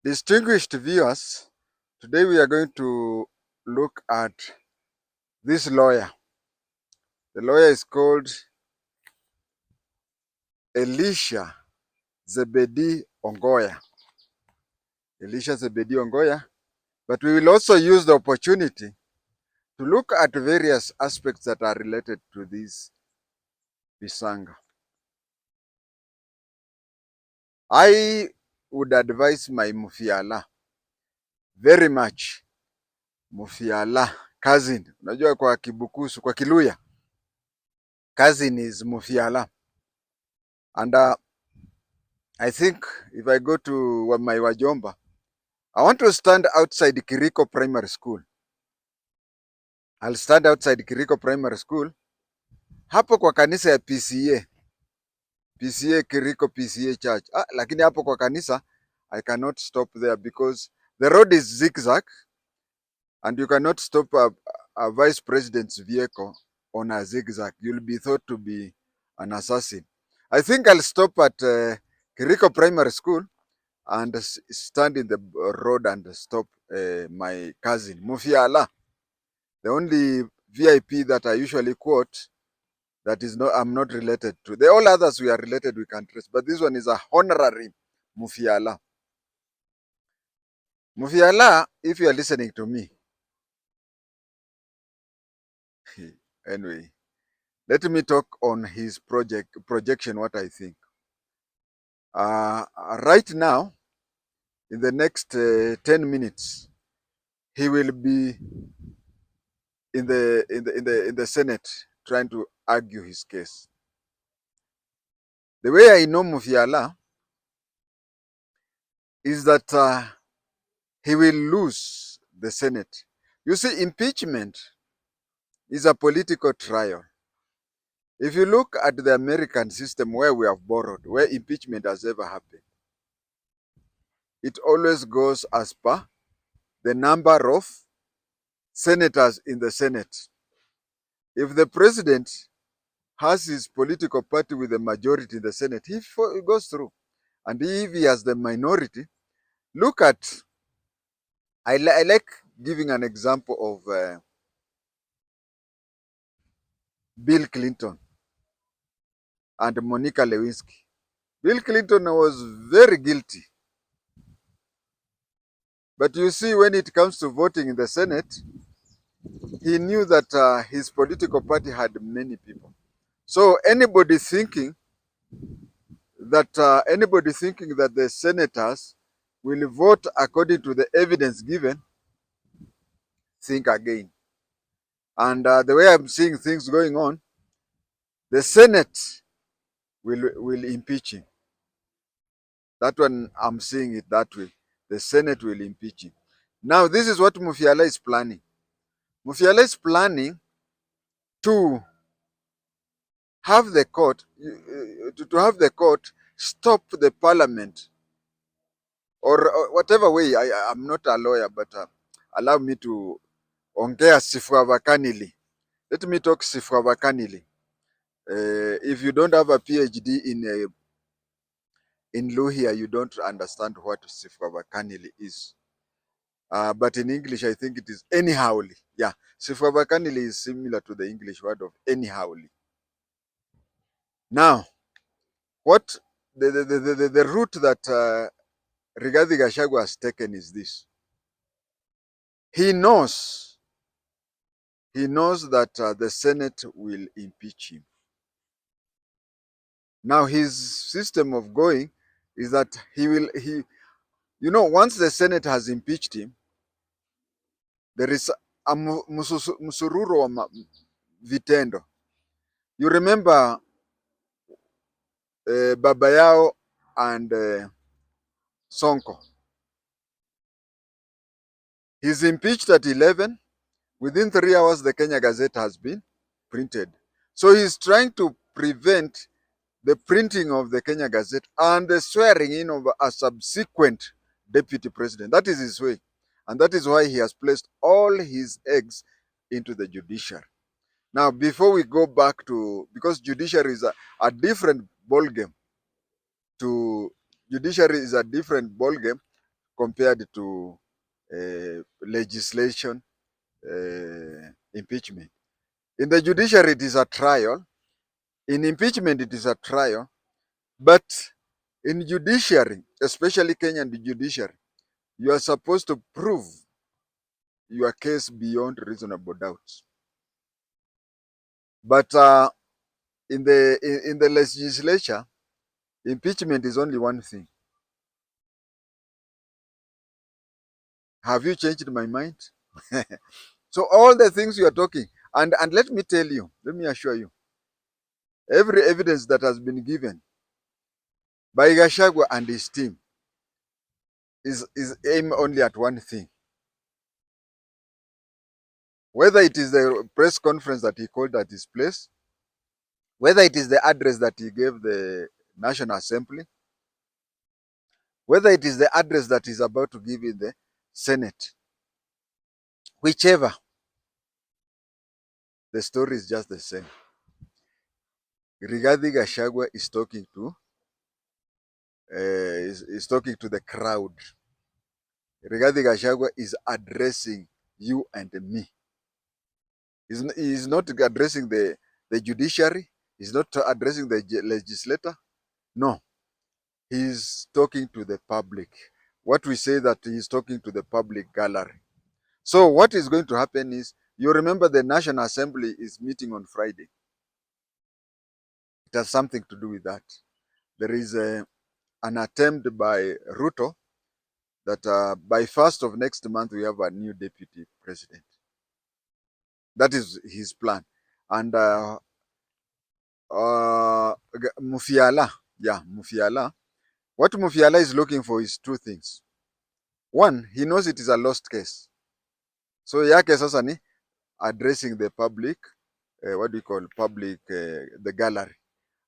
Distinguished viewers, today we are going to look at this lawyer. The lawyer is called ELISHA Ongoya. ELISHA Ongoya. But we will also use the opportunity to look at various aspects that are related to this Bisanga. I would advise my Mufiala very much. Mufiala, cousin. Unajua kwa Kibukusu, kwa Kiluya, cousin is Mufiala. And I think if I go to my Wajomba, I want to stand outside Kiriko Primary School. I'll stand outside Kiriko Primary School. Hapo kwa kanisa ya PCA. PCA Kiriko PCA Church. Lakini hapo kwa kanisa, I cannot stop there because the road is zigzag and you cannot stop a vice president's vehicle on a zigzag. You'll be thought to be an assassin. I think I'll stop at Kiriko Primary School and stand in the road and stop my cousin, Mufiala. The only VIP that I usually quote that is not, I'm not related to. The all others we are related, we can trace. But this one is a honorary Mufiala. Mufiala, if you are listening to me, anyway, let me talk on his projection, what I think. Right now, in the next 10 minutes, he will be in the Senate trying to argue his case. The way I know Mufiala is that he will lose the Senate. You see, impeachment is a political trial. If you look at the American system where we have borrowed, where impeachment has ever happened, it always goes as per the number of senators in the Senate. If the president has his political party with the majority in the Senate, he goes through. And if he has the minority, look at, I like giving an example of Bill Clinton and Monica Lewinsky. Bill Clinton was very guilty. But you see, when it comes to voting in the Senate, he knew that his political party had many people. So anybody thinking that the senators will vote according to the evidence given, think again. And the way I'm seeing things going on, the Senate will impeach him. That one, I'm seeing it that way. The Senate will impeach him. Now, this is what Mufiala is planning. Mufiala is planning to have the court, stop the parliament, or whatever way. I'm not a lawyer, but allow me to ongea sifuavakanili. Let me talk sifuavakanili. If you don't have a PhD in Luhia, you don't understand what sifuavakanili is. But in English, I think it is anyhowly. Yeah, sifuavakanili is similar to the English word of anyhowly. Now, what the route that Rigathi Gachagua has taken is this. He knows that the Senate will impeach him. Now, his system of going is that once the Senate has impeached him, there is a msururo wa vitendo. You remember Baba Yao and Sonko. He's impeached at 11. Within 3 hours, the Kenya Gazette has been printed. So he's trying to prevent the printing of the Kenya Gazette and the swearing in of a subsequent deputy president. That is his way. And that is why he has placed all his eggs into the judiciary. Now, before we go back to, because judiciary is a different ballgame. Judiciary is a different ballgame compared to legislation, impeachment. In the judiciary, it is a trial. In impeachment, it is a trial. But in judiciary, especially Kenyan judiciary, you are supposed to prove your case beyond reasonable doubt. But in the legislature, impeachment is only one thing. Have you changed my mind? So all the things you are talking, and let me tell you, let me assure you, every evidence that has been given by Gachagua and his team is aimed only at one thing. Whether it is the press conference that he called at his place, whether it is the address that he gave the National Assembly, whether it is the address that he's about to give in the Senate, whichever, the story is just the same. Rigathi Gachagua is talking to the crowd. Rigathi Gachagua is addressing you and me. He's not addressing the judiciary. He's not addressing the legislator. No, he's talking to the public. What we say that he's talking to the public gallery. So what is going to happen is, you remember the National Assembly is meeting on Friday. It has something to do with that. There is an attempt by Ruto that by 1st of next month we have a new deputy president. That is his plan. And Mufiala, what Mufiala is looking for is two things. One, he knows it is a lost case. So yake sasa ni addressing the public, what do you call public, the gallery.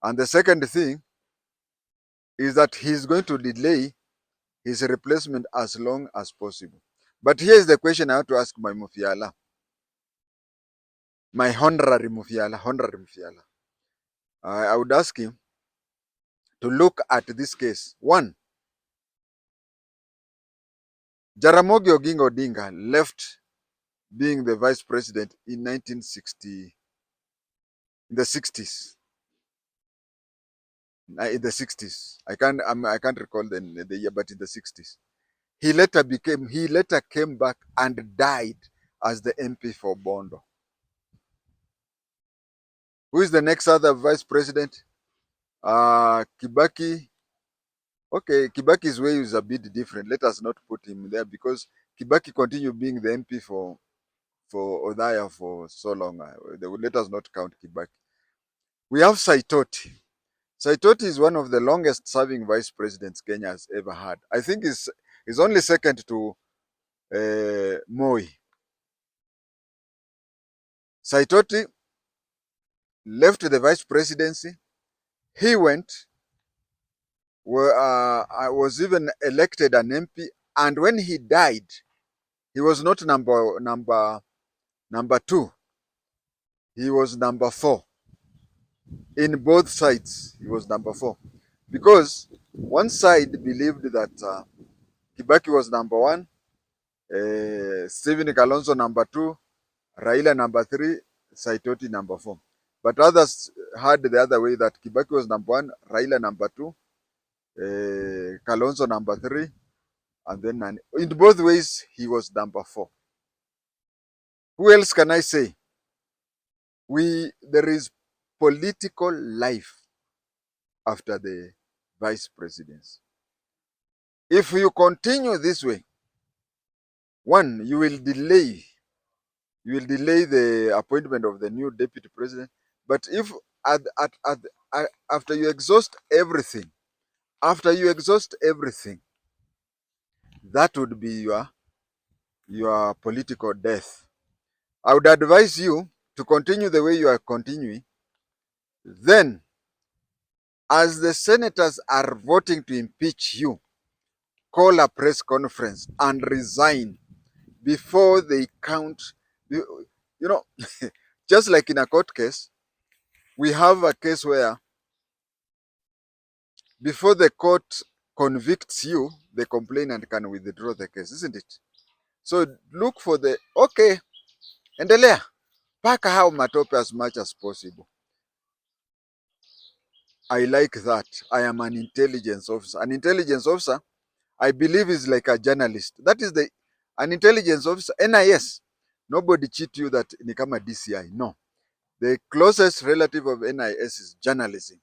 And the second thing is that he's going to delay his replacement as long as possible. But here is the question I have to ask my Mufiala, my honorary Mufiala. I would ask him to look at this case. One, Jaramogi Oginga Odinga left being the vice president in 1960, in the 60s. In the 60s, I can't recall the year, but in the 60s, he later came back and died as the MP for Bondo. Who is the next other vice president? Kibaki. Okay, Kibaki's way is a bit different. Let us not put him there because Kibaki continued being the MP for Odaya for so long. Let us not count Kibaki. We have Saitoti. Saitoti is one of the longest serving vice presidents Kenya has ever had. I think he's only second to Moi. Saitoti left the vice presidency. He went, was even elected an MP, and when he died, he was not number 2. He was number 4. In both sides, he was number 4. Because one side believed that Kibaki was number 1, Stephen Kalonzo number 2, Raila number 3, Saitoti number 4. But others had the other way, that Kibaki was number 1, Raila number 2, Kalonzo number 3, and then in both ways he was number 4. Who else can I say? There is political life after the vice presidency. If you continue this way, one, you will delay the appointment of the new deputy president. But if after you exhaust everything, that would be your political death. I would advise you to continue the way you are continuing. Then, as the senators are voting to impeach you, call a press conference and resign before they count. You know, just like in a court case, we have a case where before the court convicts you, the complainant can withdraw the case, isn't it? So look for the, okay, endelea. Paka hao matope as much as possible. I like that. I am an intelligence officer. An intelligence officer, I believe, is like a journalist. That is an intelligence officer. NIS. Nobody cheat you that ni kama DCI. No. The closest relative of NIS is journalism.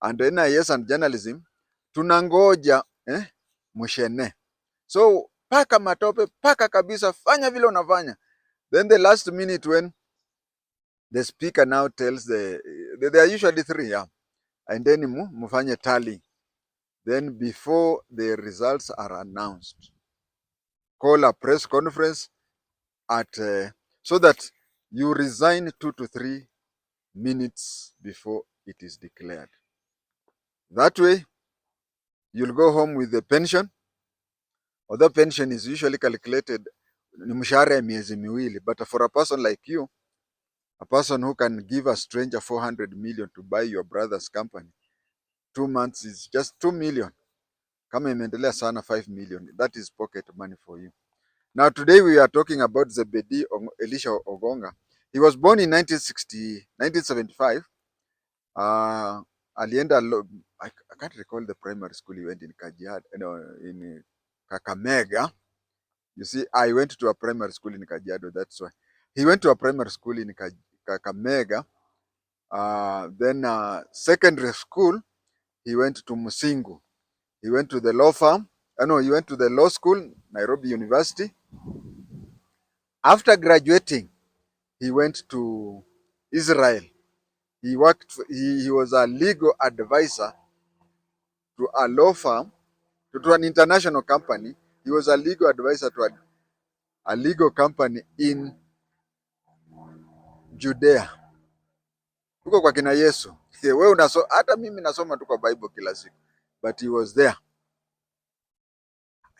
And NIS and journalism, tunangoja mushene. So paka matope, paka kabisa, fanya vile unafanya. Then the last minute when the speaker now tells there are usually three, yeah. And then mufanye tally. Then before the results are announced, call a press conference at so that you resign 2 to 3 minutes before it is declared. That way, you'll go home with the pension. Although pension is usually calculated ni mshahara ya miezi miwili, but for a person like you, a person who can give a stranger 400 million to buy your brother's company, 2 months is just 2 million. Kama imeendelea sana 5 million. That is pocket money for you. Now today we are talking about Zebedi Elisha Ongoya. He was born in 1975. Alienda I can't recall the primary school he went in Kajiado, no, in Kakamega. You see, I went to a primary school in Kajiado, that's why. He went to a primary school in Kakamega. Then secondary school, he went to Musingu. He went to the law firm. He went to the law school, Nairobi University. After graduating, he went to Israel. He worked. He was a legal advisor to a law firm, to an international company. He was a legal advisor to a legal company in Judea. Huko kwa kina Yesu. Wewe unasoma, hata mimi nasoma tu kwa Bible kila siku. But he was there.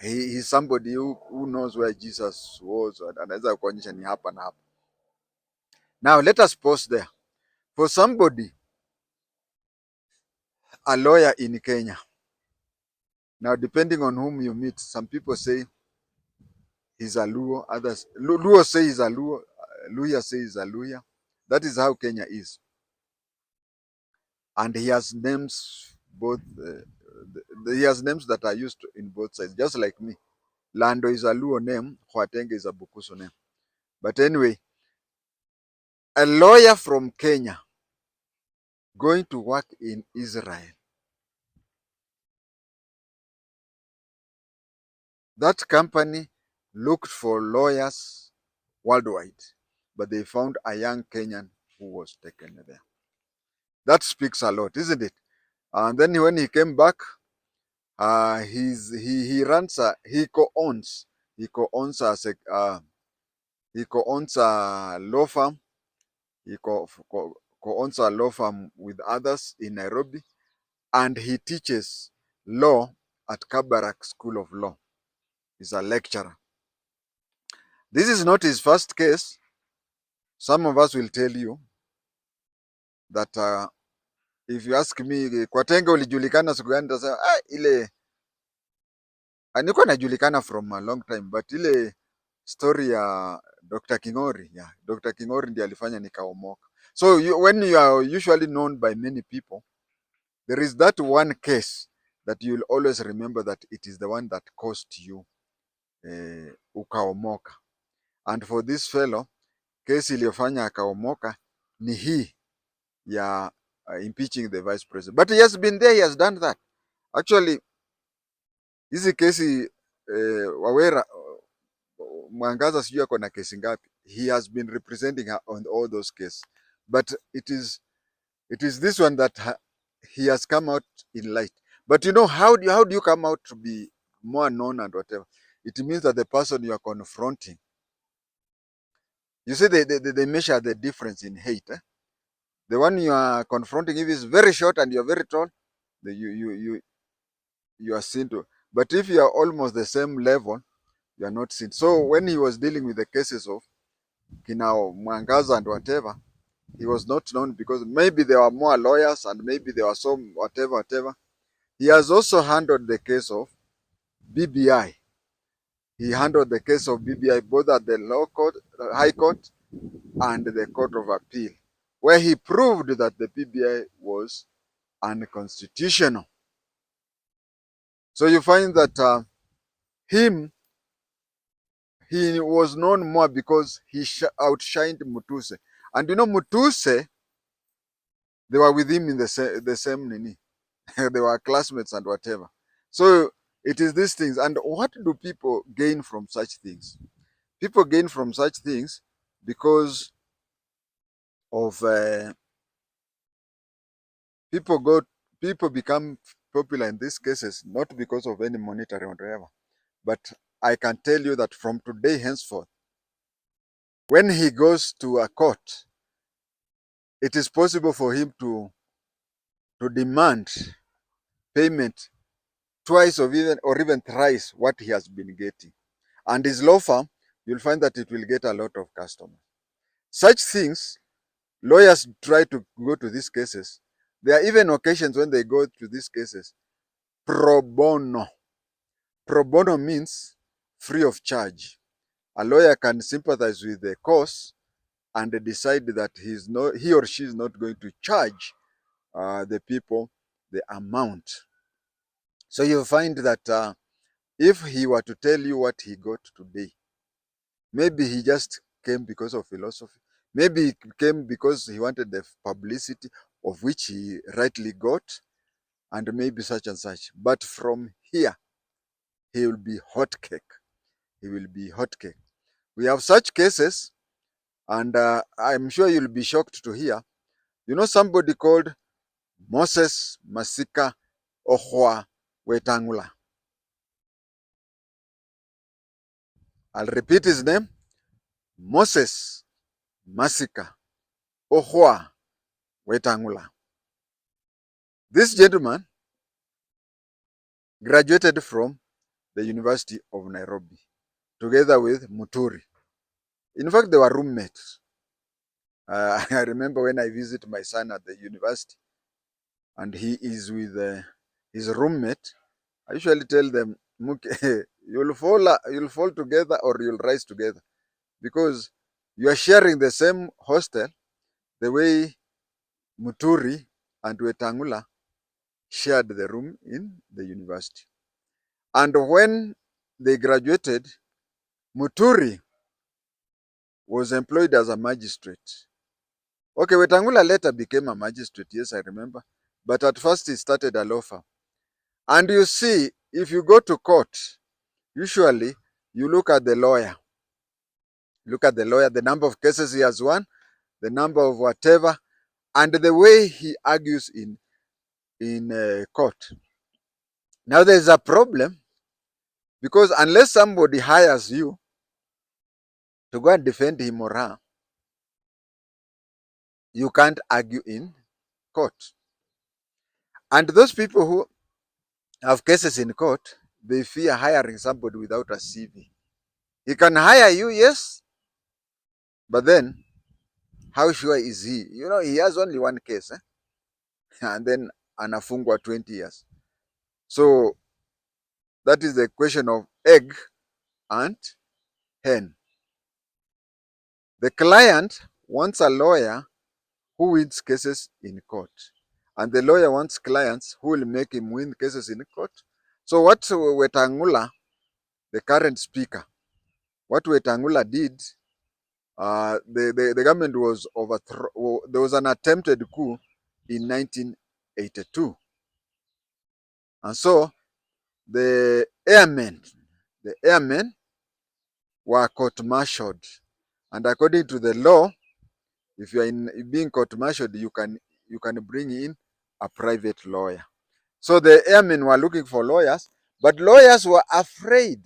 He's somebody who knows where Jesus was. Anaweza kuonyesha ni hapa na hapa. Now let us pause there. For somebody, a lawyer in Kenya. Now depending on whom you meet, some people say he's a Luo, others Luo say he's a Luo, Luya say he's a Luya. That is how Kenya is. And he has names both. He has names that are used in both sides, just like me. Lando is a Luo name, JI-TENGE is a Bukusu name. But anyway, a lawyer from Kenya going to work in Israel. That company looked for lawyers worldwide, but they found a young Kenyan who was taken there. That speaks a lot, isn't it? And then when he came back, he co-owns a law firm. He co-owns a law firm with others in Nairobi, and he teaches law at Kabarak School of Law. He's a lecturer. This is not his first case. Some of us will tell you that if you ask me, kwa Tenge ulijulikana siku gani? Nitasema ile nilikuwa najulikana from a long time, but ile story ya Dr. King'ori, yeah, Dr. King'ori ndiye alifanya nikaomoka. So when you are usually known by many people, there is that one case that you will always remember that it is the one that cost you ukaomoka. And for this fellow, kesi iliyofanya akaomoka ni hii ya impeaching the vice president. But he has been there, he has done that. Actually, hizi kesi Wawera Mwangaza sijui ako na kesi ngapi. He has been representing her on all those cases. But it is this one that he has come out in light. But you know, how do you come out to be more known and whatever? It means that the person you are confronting, you see, they measure the difference in height. The one you are confronting, if is very short and you're very tall, you are seen to. But if you are almost the same level, you are not seen. So when he was dealing with the cases of Kinao Mwangaza and whatever, he was not known because maybe there were more lawyers and maybe there were some whatever. He has also handled the case of BBI. He handled the case of BBI both at the low court, high court, and the court of appeal, where he proved that the BBI was unconstitutional. So you find that he was known more because he outshined Mutuse. And you know, Mutuse, they were with him in the same nini. They were classmates and whatever. So it is these things. And what do people gain from such things? People gain from such things because of people become popular in these cases, not because of any monetary or whatever. But I can tell you that from today henceforth, when he goes to a court, it is possible for him to demand payment twice or even thrice what he has been getting. And his law firm, you'll find that it will get a lot of customers. Such things, lawyers try to go to these cases. There are even occasions when they go to these cases pro bono. Pro bono means free of charge. A lawyer can sympathize with the cause and decide that he or she is not going to charge the people the amount. So you find that if he were to tell you what he got today, maybe he just came because of philosophy. Maybe he came because he wanted the publicity of which he rightly got, and maybe such and such. But from here, he will be hot cake. He will be hot cake. We have such cases, and I'm sure you'll be shocked to hear. You know somebody called Moses Masika Ohwa Wetangula. I'll repeat his name. Moses Masika Ohwa Wetangula. This gentleman graduated from the University of Nairobi together with Muturi. In fact, they were roommates. I remember when I visit my son at the university and he is with his roommate, I usually tell them, you'll fall together or you'll rise together because you are sharing the same hostel the way Muturi and Wetangula shared the room in the university. And when they graduated, Muturi was employed as a magistrate. Okay, Wetangula later became a magistrate, yes, I remember. But at first he started a law firm. And you see, if you go to court, usually you look at the lawyer. Look at the lawyer, the number of cases he has won, the number of whatever, and the way he argues in court. Now there's a problem because unless somebody hires you to go and defend him or her, you can't argue in court. And those people who have cases in court, they fear hiring somebody without a CV. He can hire you, yes, but then how sure is he? You know, he has only one case, and then anafungwa 20 years. So that is the question of egg and hen. The client wants a lawyer who wins cases in court, and the lawyer wants clients who will make him win cases in court. So what Wetangula, the current speaker, what Wetangula did, the government was overthrown. There was an attempted coup in 1982. And so the airmen were court-martialed. And according to the law, if you are being court-martialed, you can bring in a private lawyer. So the airmen were looking for lawyers, but lawyers were afraid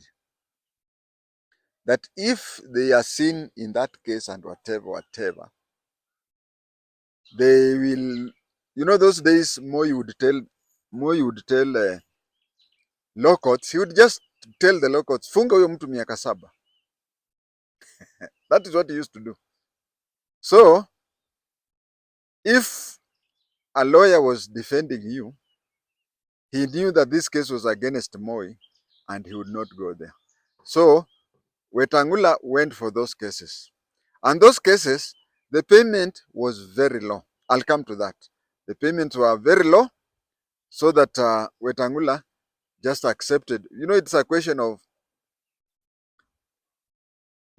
that if they are seen in that case and whatever, they will, you know, those days more you would tell law courts, he would just tell the law courts, funga huyo mtu miaka 7. That is what he used to do. So if a lawyer was defending you, he knew that this case was against Moi and he would not go there. So Wetangula went for those cases. And those cases, the payment was very low. I'll come to that. The payments were very low, so that Wetangula just accepted. You know, it's a question of,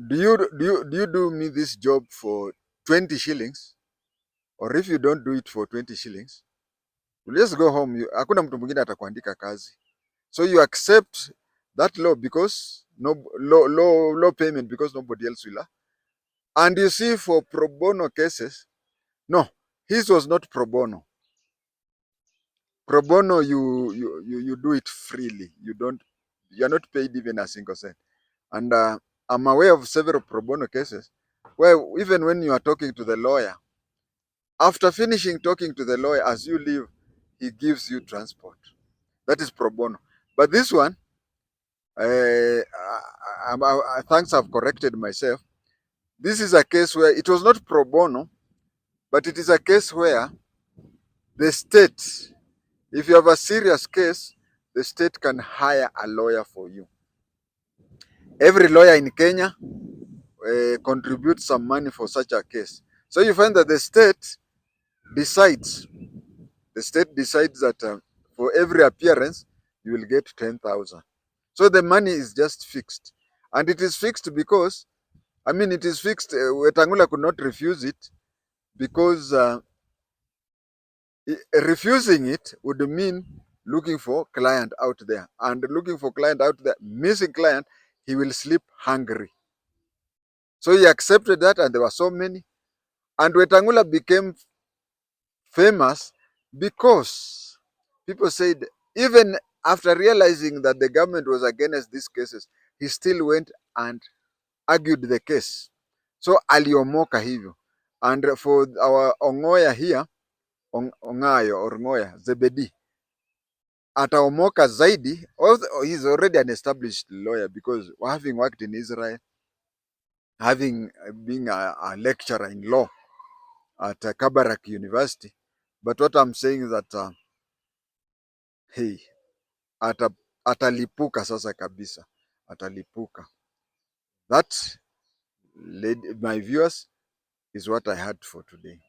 do me this job for 20 shillings, or if you don't do it for 20 shillings, you just go home. Hakuna mtu mwingine atakuandika kazi. So you accept that low because low payment because nobody else will. And you see, for pro bono cases, no, his was not pro bono. Pro bono, you do it freely. You're not paid even a single cent. And I'm aware of several pro bono cases where even when you are talking to the lawyer, after finishing talking to the lawyer, as you leave, he gives you transport. That is pro bono. But this one, thanks, I've corrected myself. This is a case where it was not pro bono, but it is a case where the state, if you have a serious case, the state can hire a lawyer for you. Every lawyer in Kenya contributes some money for such a case. So you find that the state decides that for every appearance, you will get 10,000. So the money is just fixed. And it is fixed because, it is fixed. Wetangula could not refuse it because refusing it would mean looking for client out there. And looking for client out there, missing client, he will sleep hungry. So he accepted that, and there were so many. And Wetangula became famous because people said, even after realizing that the government was against these cases, he still went and argued the case. So aliomoka hivyo. And for our Ongoya here, Ongayo or Ngoya, Zebedi, ataomoka zaidi. He's already an established lawyer because having worked in Israel, having being a lecturer in law at Kabarak University. But what I'm saying is that hey, atalipuka sasa kabisa, atalipuka. That, my viewers, is what I had for today.